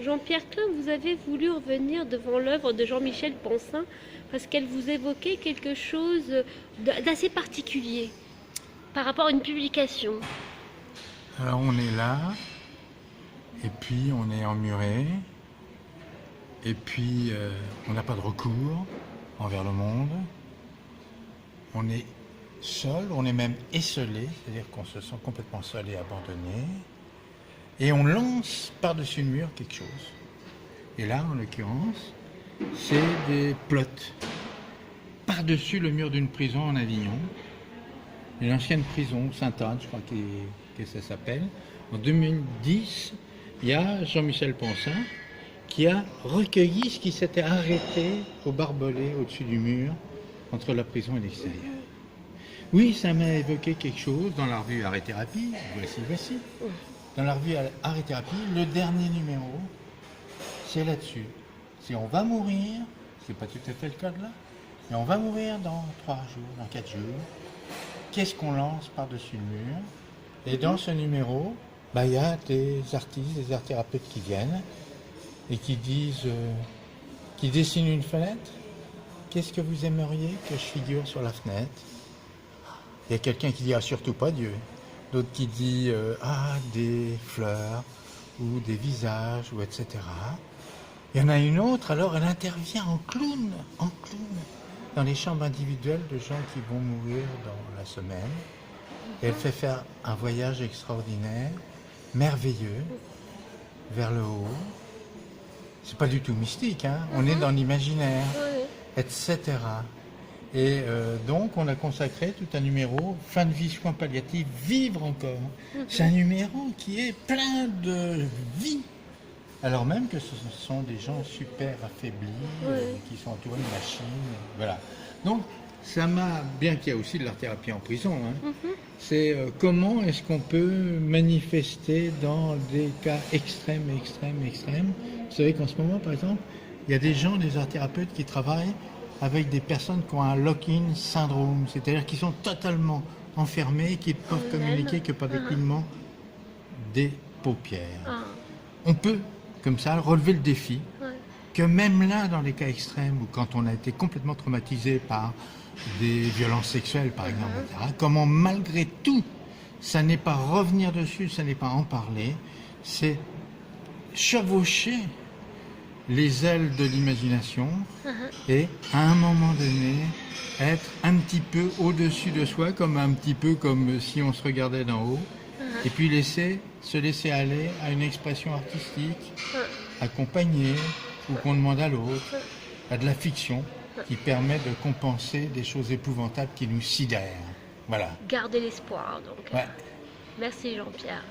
Jean-Pierre Klein, vous avez voulu revenir devant l'œuvre de Jean-Michel Ponsin parce qu'elle vous évoquait quelque chose d'assez particulier par rapport à une publication. Alors on est là, et puis on est emmuré, et puis on n'a pas de recours envers le monde. On est seul, on est même esseulé, c'est-à-dire qu'on se sent complètement seul et abandonné. Et on lance par-dessus le mur quelque chose. Et là, en l'occurrence, c'est des plots par-dessus le mur d'une prison en Avignon. L'ancienne prison Sainte-Anne, je crois que ça s'appelle. En 2010, il y a Jean-Michel Ponsin qui a recueilli ce qui s'était arrêté au barbelé au-dessus du mur entre la prison et l'extérieur. Oui, ça m'a évoqué quelque chose dans la revue Art et Thérapie. Voici. Dans la revue Art et Thérapie, le dernier numéro, c'est là-dessus. Si on va mourir, c'est pas tout à fait le cas de là, mais on va mourir dans 3 jours, dans 4 jours, qu'est-ce qu'on lance par-dessus le mur? Et dans ce numéro, il y a des artistes, des art thérapeutes qui viennent et qui disent, qui dessinent une fenêtre. Qu'est-ce que vous aimeriez que je figure sur la fenêtre? Il y a quelqu'un qui dit, ah, surtout pas Dieu. D'autres qui dit, des fleurs ou des visages, ou etc. Il y en a une autre, alors elle intervient en clown, dans les chambres individuelles de gens qui vont mourir dans la semaine. Et elle fait faire un voyage extraordinaire, merveilleux, vers le haut. C'est pas du tout mystique, hein. On est dans l'imaginaire, etc. Et donc on a consacré tout un numéro, fin de vie, soins palliatifs, vivre encore. C'est un numéro qui est plein de vie. Alors même que ce sont des gens super affaiblis, qui sont entourés de machines, voilà. Donc ça m'a, bien qu'il y a aussi de l'art-thérapie en prison, hein, c'est comment est-ce qu'on peut manifester dans des cas extrêmes. Vous savez qu'en ce moment, par exemple, il y a des gens, des art-thérapeutes qui travaillent avec des personnes qui ont un lock-in syndrome, c'est-à-dire qui sont totalement enfermés, qui ne peuvent communiquer que par des clignements des paupières. On peut, comme ça, relever le défi, que même là, dans les cas extrêmes, ou quand on a été complètement traumatisé par des violences sexuelles, par exemple, etc., comment malgré tout, ça n'est pas revenir dessus, ça n'est pas en parler, c'est chevaucher les ailes de l'imagination et à un moment donné être un petit peu au-dessus de soi, un petit peu comme si on se regardait d'en haut, et puis se laisser aller à une expression artistique accompagnée ou qu'on demande à l'autre, à de la fiction qui permet de compenser des choses épouvantables qui nous sidèrent. Voilà. Garder l'espoir, donc. Ouais. Merci Jean-Pierre.